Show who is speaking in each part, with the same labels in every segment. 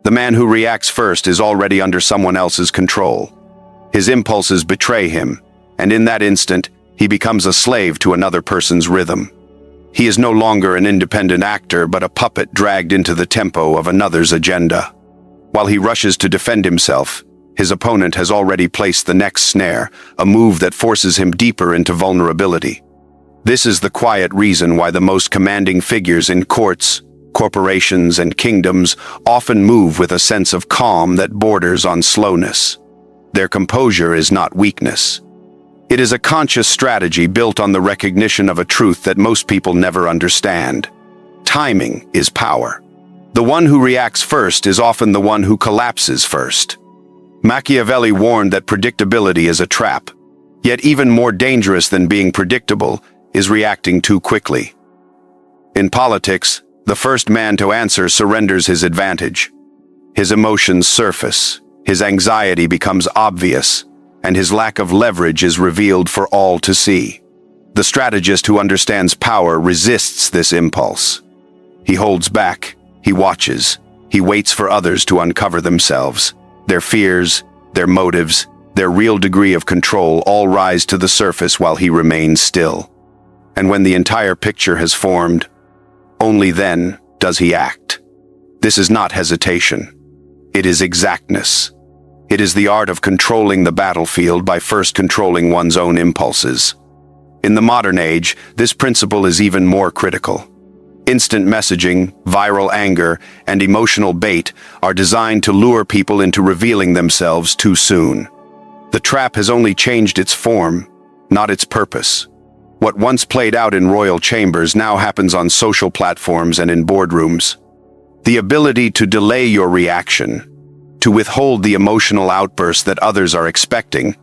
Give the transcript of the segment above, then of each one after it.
Speaker 1: The man who reacts first is already under someone else's control. His impulses betray him, and in that instant, he becomes a slave to another person's rhythm. He is no longer an independent actor, but a puppet dragged into the tempo of another's agenda. While he rushes to defend himself, his opponent has already placed the next snare, a move that forces him deeper into vulnerability. This is the quiet reason why the most commanding figures in courts, corporations, and kingdoms often move with a sense of calm that borders on slowness. Their composure is not weakness. It is a conscious strategy built on the recognition of a truth that most people never understand. Timing is power. The one who reacts first is often the one who collapses first. Machiavelli warned that predictability is a trap. Yet even more dangerous than being predictable is reacting too quickly. In politics, the first man to answer surrenders his advantage. His emotions surface, his anxiety becomes obvious, and his lack of leverage is revealed for all to see. The strategist who understands power resists this impulse. He holds back, he watches, he waits for others to uncover themselves. Their fears, their motives, their real degree of control all rise to the surface while he remains still. And when the entire picture has formed, only then does he act. This is not hesitation. It is exactness. It is the art of controlling the battlefield by first controlling one's own impulses. In the modern age, this principle is even more critical. Instant messaging, viral anger, and emotional bait are designed to lure people into revealing themselves too soon. The trap has only changed its form, not its purpose. What once played out in royal chambers now happens on social platforms and in boardrooms. The ability to delay your reaction, to withhold the emotional outburst that others are expecting,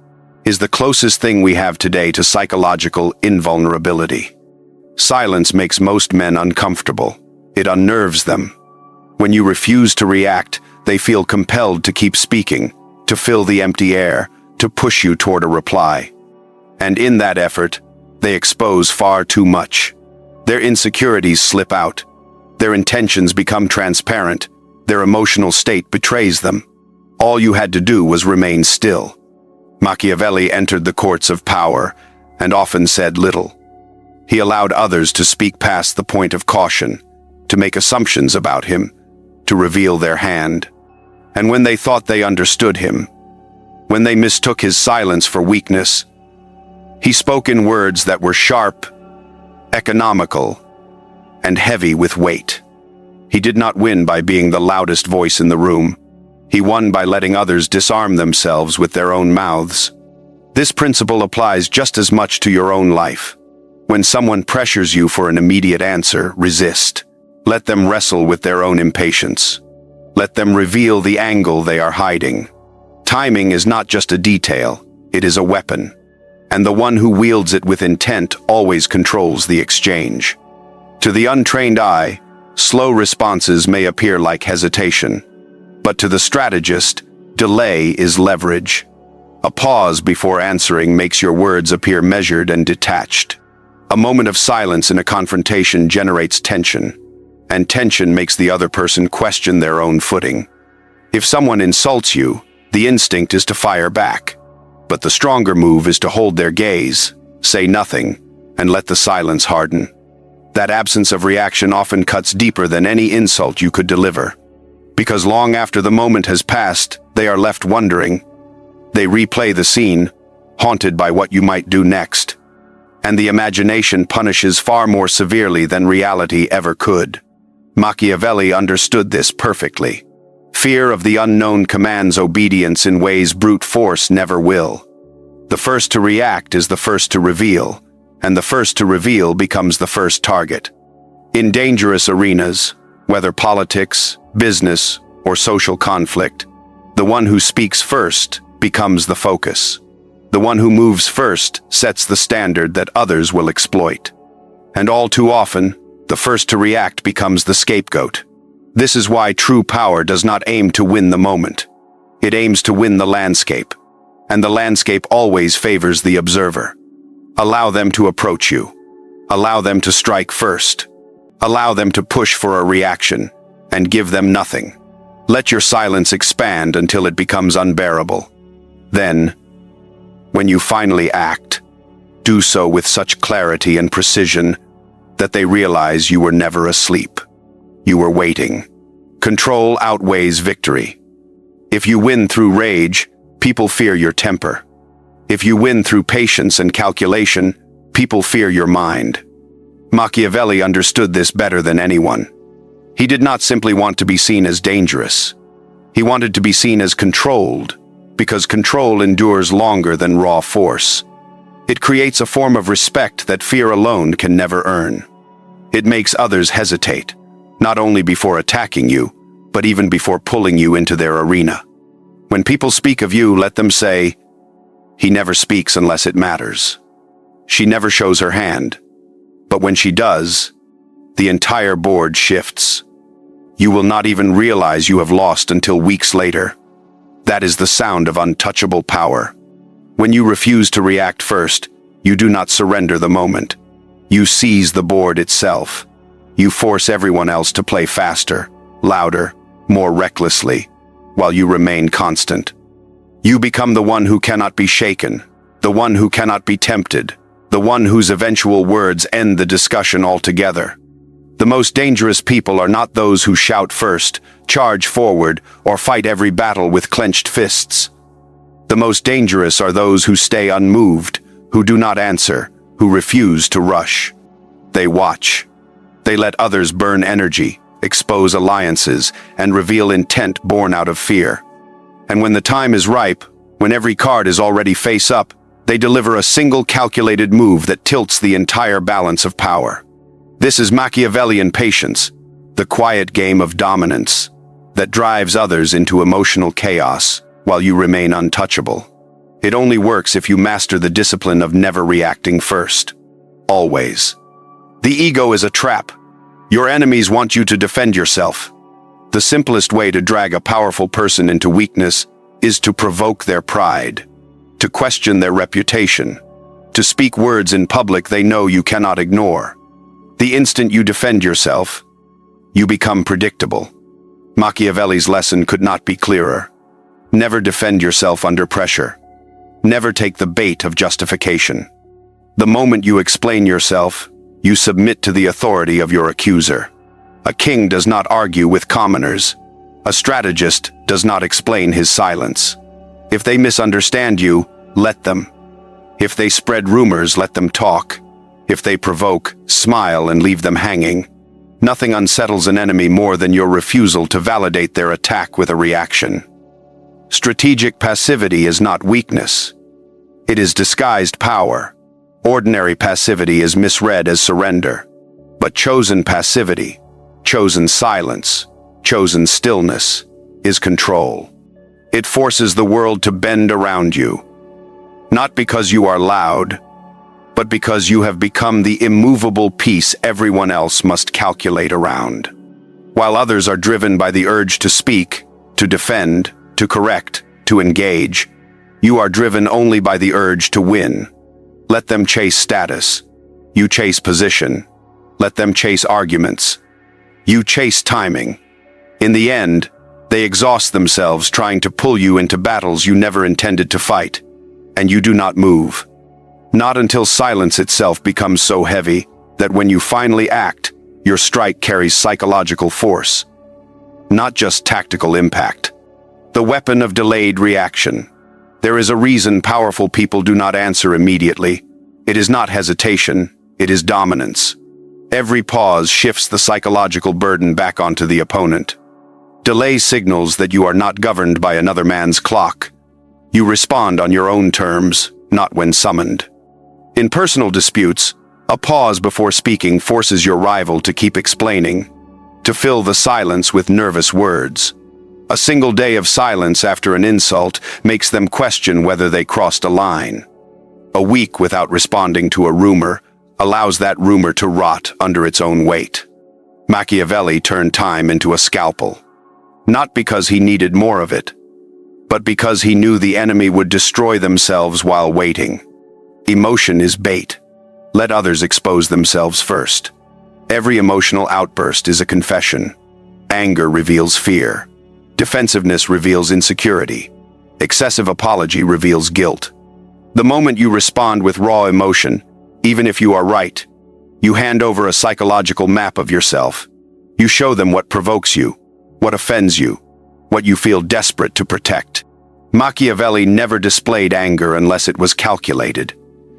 Speaker 1: is the closest thing we have today to psychological invulnerability. Silence makes most men uncomfortable. It unnerves them. When you refuse to react, they feel compelled to keep speaking, to fill the empty air, to push you toward a reply. And in that effort, they expose far too much. Their insecurities slip out. Their intentions become transparent. Their emotional state betrays them. All you had to do was remain still. Machiavelli entered the courts of power and often said little. He allowed others to speak past the point of caution, to make assumptions about him, to reveal their hand. And when they thought they understood him, when they mistook his silence for weakness, he spoke in words that were sharp, economical, and heavy with weight. He did not win by being the loudest voice in the room. He won by letting others disarm themselves with their own mouths. This principle applies just as much to your own life. When someone pressures you for an immediate answer, resist. Let them wrestle with their own impatience. Let them reveal the angle they are hiding. Timing is not just a detail, it is a weapon. And the one who wields it with intent always controls the exchange. To the untrained eye, slow responses may appear like hesitation. But to the strategist, delay is leverage. A pause before answering makes your words appear measured and detached. A moment of silence in a confrontation generates tension, and tension makes the other person question their own footing. If someone insults you, the instinct is to fire back. But the stronger move is to hold their gaze, say nothing, and let the silence harden. That absence of reaction often cuts deeper than any insult you could deliver. Because long after the moment has passed, they are left wondering. They replay the scene, haunted by what you might do next. And the imagination punishes far more severely than reality ever could. Machiavelli understood this perfectly. Fear of the unknown commands obedience in ways brute force never will. The first to react is the first to reveal, and the first to reveal becomes the first target. In dangerous arenas, whether politics, business, or social conflict, the one who speaks first becomes the focus. The one who moves first sets the standard that others will exploit. And all too often, the first to react becomes the scapegoat. This is why true power does not aim to win the moment. It aims to win the landscape. And the landscape always favors the observer. Allow them to approach you. Allow them to strike first. Allow them to push for a reaction, and give them nothing. Let your silence expand until it becomes unbearable. Then, when you finally act, do so with such clarity and precision that they realize you were never asleep. You were waiting. Control outweighs victory. If you win through rage, people fear your temper. If you win through patience and calculation, people fear your mind. Machiavelli understood this better than anyone. He did not simply want to be seen as dangerous. He wanted to be seen as controlled, because control endures longer than raw force. It creates a form of respect that fear alone can never earn. It makes others hesitate, not only before attacking you, but even before pulling you into their arena. When people speak of you, let them say, "He never speaks unless it matters. She never shows her hand." But when she does, the entire board shifts. You will not even realize you have lost until weeks later. That is the sound of untouchable power. When you refuse to react first, you do not surrender the moment. You seize the board itself. You force everyone else to play faster, louder, more recklessly, while you remain constant. You become the one who cannot be shaken, the one who cannot be tempted, the one whose eventual words end the discussion altogether. The most dangerous people are not those who shout first, charge forward, or fight every battle with clenched fists. The most dangerous are those who stay unmoved, who do not answer, who refuse to rush. They watch. They let others burn energy, expose alliances, and reveal intent born out of fear. And when the time is ripe, when every card is already face up, they deliver a single calculated move that tilts the entire balance of power. This is Machiavellian patience, the quiet game of dominance, that drives others into emotional chaos while you remain untouchable. It only works if you master the discipline of never reacting first. Always. The ego is a trap. Your enemies want you to defend yourself. The simplest way to drag a powerful person into weakness is to provoke their pride, to question their reputation, to speak words in public they know you cannot ignore. The instant you defend yourself, you become predictable. Machiavelli's lesson could not be clearer. Never defend yourself under pressure. Never take the bait of justification. The moment you explain yourself, you submit to the authority of your accuser. A king does not argue with commoners. A strategist does not explain his silence. If they misunderstand you, let them. If they spread rumors, let them talk. If they provoke, smile and leave them hanging. Nothing unsettles an enemy more than your refusal to validate their attack with a reaction. Strategic passivity is not weakness. It is disguised power. Ordinary passivity is misread as surrender. But chosen passivity, chosen silence, chosen stillness, is control. It forces the world to bend around you. Not because you are loud, but because you have become the immovable piece everyone else must calculate around. While others are driven by the urge to speak, to defend, to correct, to engage, you are driven only by the urge to win. Let them chase status. You chase position. Let them chase arguments. You chase timing. In the end, they exhaust themselves trying to pull you into battles you never intended to fight, and you do not move. Not until silence itself becomes so heavy that when you finally act, your strike carries psychological force, not just tactical impact. The weapon of delayed reaction. There is a reason powerful people do not answer immediately. It is not hesitation, it is dominance. Every pause shifts the psychological burden back onto the opponent. Delay signals that you are not governed by another man's clock. You respond on your own terms, not when summoned. In personal disputes, a pause before speaking forces your rival to keep explaining, to fill the silence with nervous words. A single day of silence after an insult makes them question whether they crossed a line. A week without responding to a rumor allows that rumor to rot under its own weight. Machiavelli turned time into a scalpel, not because he needed more of it, but because he knew the enemy would destroy themselves while waiting. Emotion is bait. Let others expose themselves first. Every emotional outburst is a confession. Anger reveals fear. Defensiveness reveals insecurity. Excessive apology reveals guilt. The moment you respond with raw emotion, even if you are right, you hand over a psychological map of yourself. You show them what provokes you, what offends you, what you feel desperate to protect. Machiavelli never displayed anger unless it was calculated.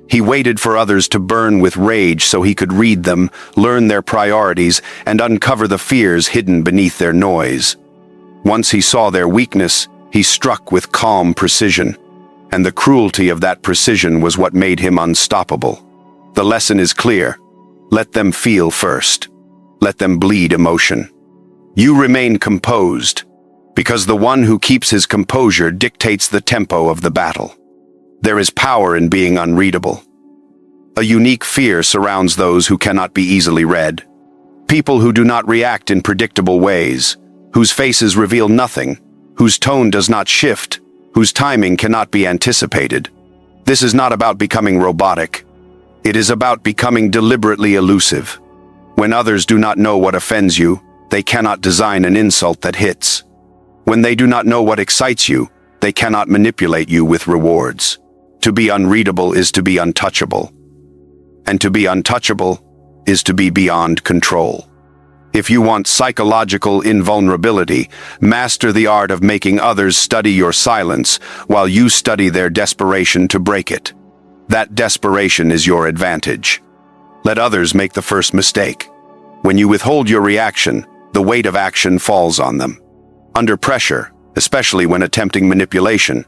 Speaker 1: He waited for others to burn with rage so he could read them, learn their priorities, and uncover the fears hidden beneath their noise. Once he saw their weakness, he struck with calm precision, and the cruelty of that precision was what made him unstoppable. The lesson is clear. Let them feel first. Let them bleed emotion. You remain composed, because the one who keeps his composure dictates the tempo of the battle. There is power in being unreadable. A unique fear surrounds those who cannot be easily read. People who do not react in predictable ways, whose faces reveal nothing, whose tone does not shift, whose timing cannot be anticipated. This is not about becoming robotic. It is about becoming deliberately elusive. When others do not know what offends you, they cannot design an insult that hits. When they do not know what excites you, they cannot manipulate you with rewards. To be unreadable is to be untouchable. And to be untouchable is to be beyond control. If you want psychological invulnerability, master the art of making others study your silence while you study their desperation to break it. That desperation is your advantage. Let others make the first mistake. When you withhold your reaction, the weight of action falls on them. Under pressure, especially when attempting manipulation,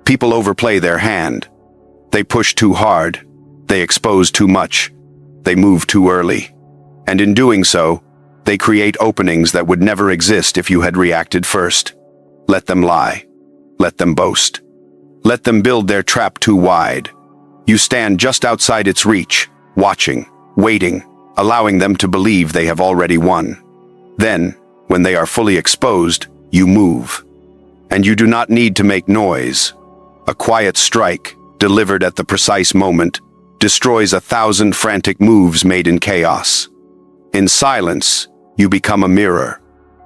Speaker 1: people overplay their hand. They push too hard. They expose too much. They move too early. And in doing so, they create openings that would never exist if you had reacted first. Let them lie. Let them boast. Let them build their trap too wide. You stand just outside its reach, watching, waiting, allowing them to believe they have already won. Then, when they are fully exposed, you move. And you do not need to make noise. A quiet strike, delivered at the precise moment, destroys 1,000 frantic moves made in chaos. In silence, you become a mirror.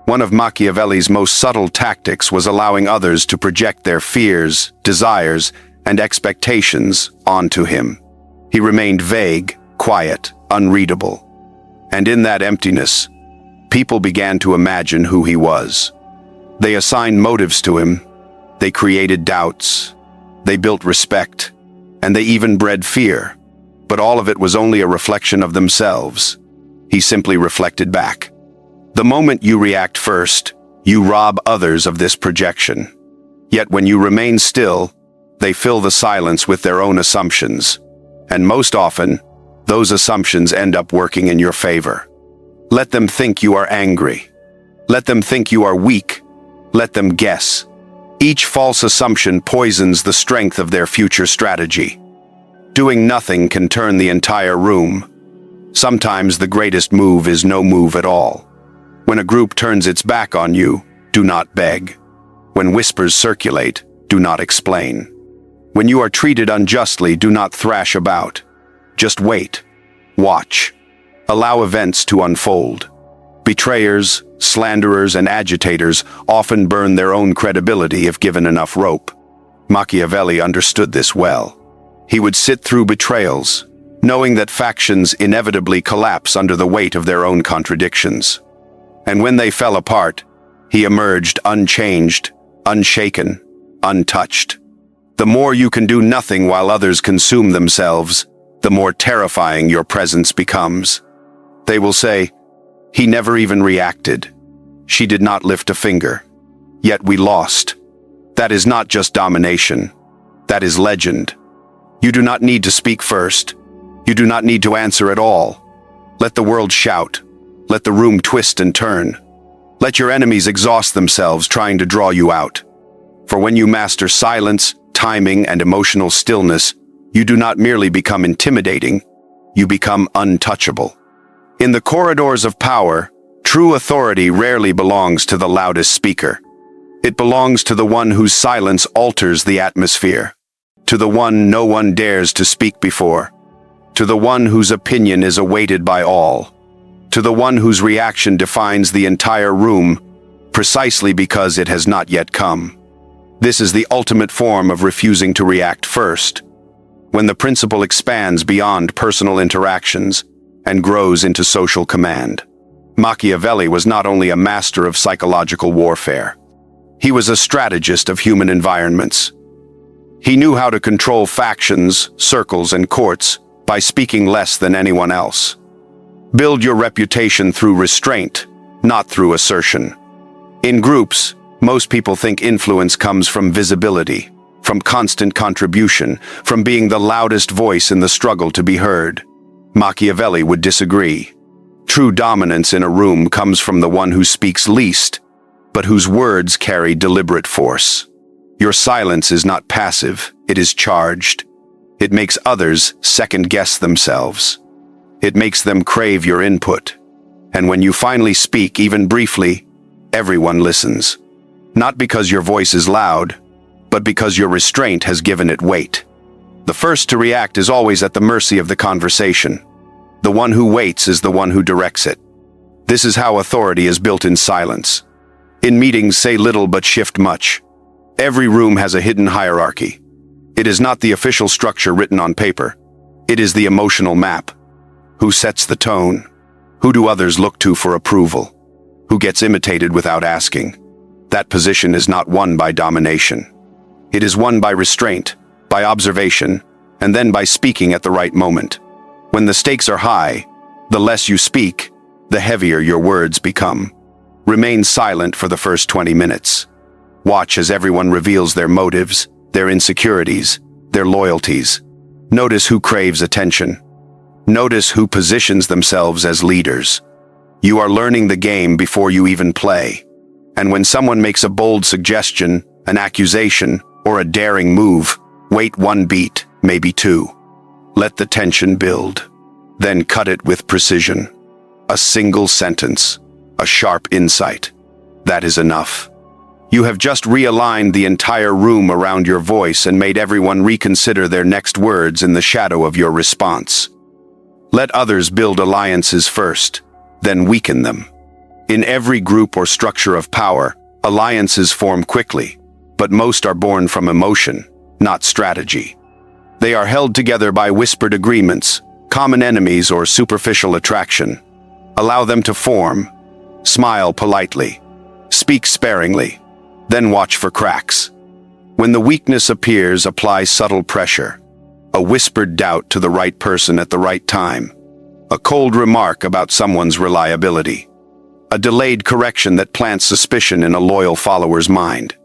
Speaker 1: One of Machiavelli's most subtle tactics was allowing others to project their fears, desires, and expectations onto him. He remained vague, quiet, unreadable. And in that emptiness, people began to imagine who he was. They assigned motives to him. They created doubts. They built respect. And they even bred fear. But all of it was only a reflection of themselves. He simply reflected back. The moment you react first, you rob others of this projection. Yet when you remain still, they fill the silence with their own assumptions. And most often, those assumptions end up working in your favor. Let them think you are angry. Let them think you are weak. Let them guess. Each false assumption poisons the strength of their future strategy. Doing nothing can turn the entire room. Sometimes the greatest move is no move at all. When a group turns its back on you, do not beg. When whispers circulate, do not explain. When you are treated unjustly, do not thrash about. Just wait. Watch. Allow events to unfold. Betrayers, slanderers, and agitators often burn their own credibility if given enough rope. Machiavelli understood this well. He would sit through betrayals, knowing that factions inevitably collapse under the weight of their own contradictions. And when they fell apart, he emerged unchanged, unshaken, untouched. The more you can do nothing while others consume themselves, the more terrifying your presence becomes. They will say, "He never even reacted. She did not lift a finger. Yet we lost." That is not just domination. That is legend. You do not need to speak first. You do not need to answer at all. Let the world shout. Let the room twist and turn. Let your enemies exhaust themselves trying to draw you out. For when you master silence, timing, and emotional stillness, you do not merely become intimidating, you become untouchable. In the corridors of power, true authority rarely belongs to the loudest speaker. It belongs to the one whose silence alters the atmosphere, to the one no one dares to speak before, to the one whose opinion is awaited by all, to the one whose reaction defines the entire room. precisely because it has not yet come. This is the ultimate form of refusing to react first, when the principle expands beyond personal interactions and grows into social command. Machiavelli was not only a master of psychological warfare. He was a strategist of human environments. He knew how to control factions, circles, and courts by speaking less than anyone else. Build your reputation through restraint, not through assertion. In groups, most people think influence comes from visibility, from constant contribution, from being the loudest voice in the struggle to be heard. Machiavelli would disagree. True dominance in a room comes from the one who speaks least, but whose words carry deliberate force. Your silence is not passive, it is charged. It makes others second-guess themselves. It makes them crave your input. And when you finally speak, even briefly, everyone listens. Not because your voice is loud, but because your restraint has given it weight. The first to react is always at the mercy of the conversation. The one who waits is the one who directs it. This is how authority is built in silence. In meetings, say little but shift much. Every room has a hidden hierarchy. It is not the official structure written on paper. It is the emotional map. Who sets the tone? Who do others look to for approval? Who gets imitated without asking? That position is not won by domination. It is won by restraint, by observation, and then by speaking at the right moment. When the stakes are high, the less you speak, the heavier your words become. Remain silent for the first 20 minutes. Watch as everyone reveals their motives, their insecurities, their loyalties. Notice who craves attention. Notice who positions themselves as leaders. You are learning the game before you even play. And when someone makes a bold suggestion, an accusation, or a daring move, wait one beat, maybe two. Let the tension build. Then cut it with precision. A single sentence, a sharp insight. That is enough. You have just realigned the entire room around your voice and made everyone reconsider their next words in the shadow of your response. Let others build alliances first, then weaken them. In every group or structure of power, alliances form quickly, but most are born from emotion, not strategy. They are held together by whispered agreements, common enemies, or superficial attraction. Allow them to form. Smile politely. Speak sparingly. Then watch for cracks. When the weakness appears, apply subtle pressure. A whispered doubt to the right person at the right time. A cold remark about someone's reliability. A delayed correction that plants suspicion in a loyal follower's mind.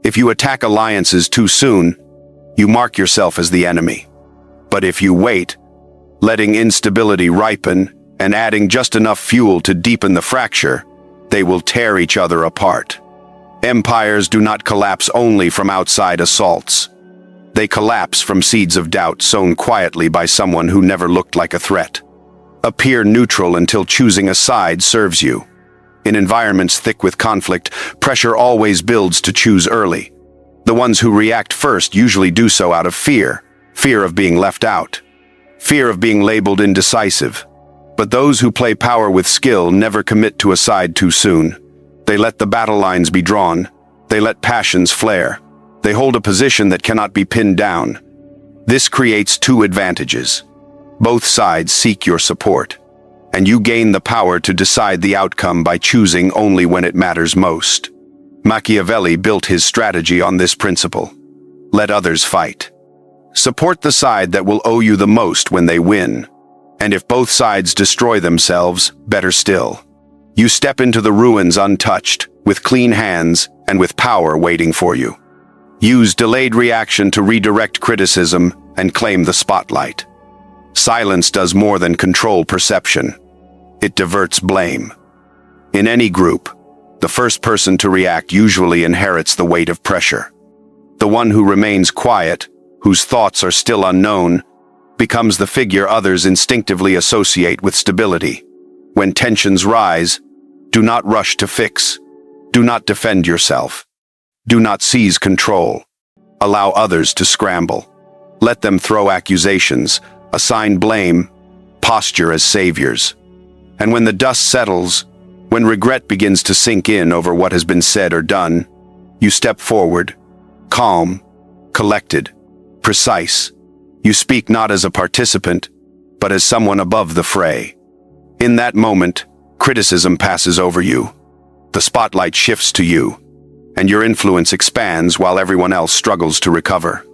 Speaker 1: If you attack alliances too soon, you mark yourself as the enemy. But if you wait, letting instability ripen and adding just enough fuel to deepen the fracture, they will tear each other apart. Empires do not collapse only from outside assaults. They collapse from seeds of doubt sown quietly by someone who never looked like a threat. Appear neutral until choosing a side serves you. In environments thick with conflict, pressure always builds to choose early. The ones who react first usually do so out of fear. Fear of being left out. Fear of being labeled indecisive. But those who play power with skill never commit to a side too soon. They let the battle lines be drawn. They let passions flare. They hold a position that cannot be pinned down. This creates two advantages. Both sides seek your support, and you gain the power to decide the outcome by choosing only when it matters most. Machiavelli built his strategy on this principle. Let others fight. Support the side that will owe you the most when they win. And if both sides destroy themselves, better still. You step into the ruins untouched, with clean hands and with power waiting for you. Use delayed reaction to redirect criticism and claim the spotlight. Silence does more than control perception. It diverts blame. In any group, the first person to react usually inherits the weight of pressure. The one who remains quiet, whose thoughts are still unknown, becomes the figure others instinctively associate with stability. When tensions rise, do not rush to fix. Do not defend yourself. Do not seize control. Allow others to scramble. Let them throw accusations, assign blame, posture as saviors. And when the dust settles, When regret begins to sink in over what has been said or done, you step forward, calm, collected, precise. You speak not as a participant, but as someone above the fray. In that moment, criticism passes over you. The spotlight shifts to you, and your influence expands while everyone else struggles to recover.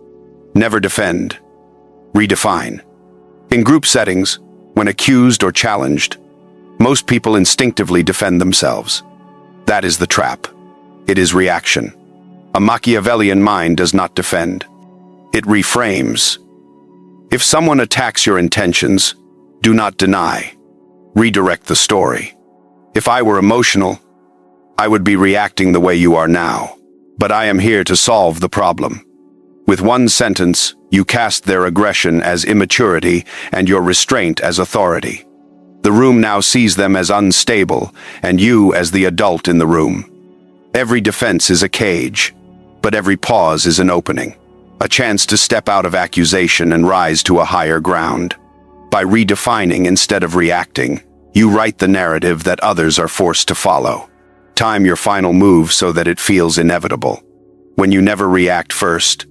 Speaker 1: Never defend. Redefine. In group settings, when accused or challenged, most people instinctively defend themselves. That is the trap. It is reaction. A Machiavellian mind does not defend. It reframes. If someone attacks your intentions, do not deny. Redirect the story. If I were emotional, I would be reacting the way you are now. But I am here to solve the problem. With one sentence, you cast their aggression as immaturity and your restraint as authority. The room now sees them as unstable, and you as the adult in the room. Every defense is a cage, but every pause is an opening, a chance to step out of accusation and rise to a higher ground. By redefining instead of reacting, you write the narrative that others are forced to follow. Time your final move so that it feels inevitable. When you never react first,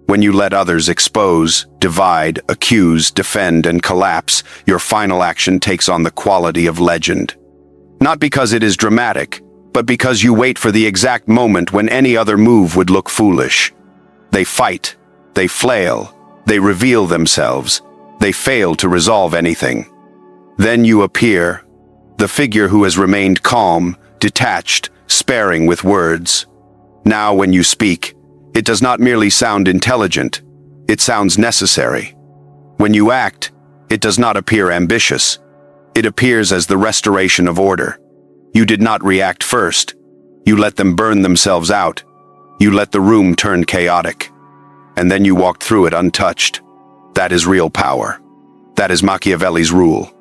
Speaker 1: when you let others expose, divide, accuse, defend, and collapse, your final action takes on the quality of legend. Not because it is dramatic, but because you wait for the exact moment when any other move would look foolish. They fight, they flail, they reveal themselves, they fail to resolve anything. Then you appear, the figure who has remained calm, detached, sparing with words. Now when you speak, it does not merely sound intelligent, it sounds necessary. When you act, it does not appear ambitious. It appears as the restoration of order. You did not react first. You let them burn themselves out. You let the room turn chaotic. And then you walked through it untouched. That is real power. That is Machiavelli's rule.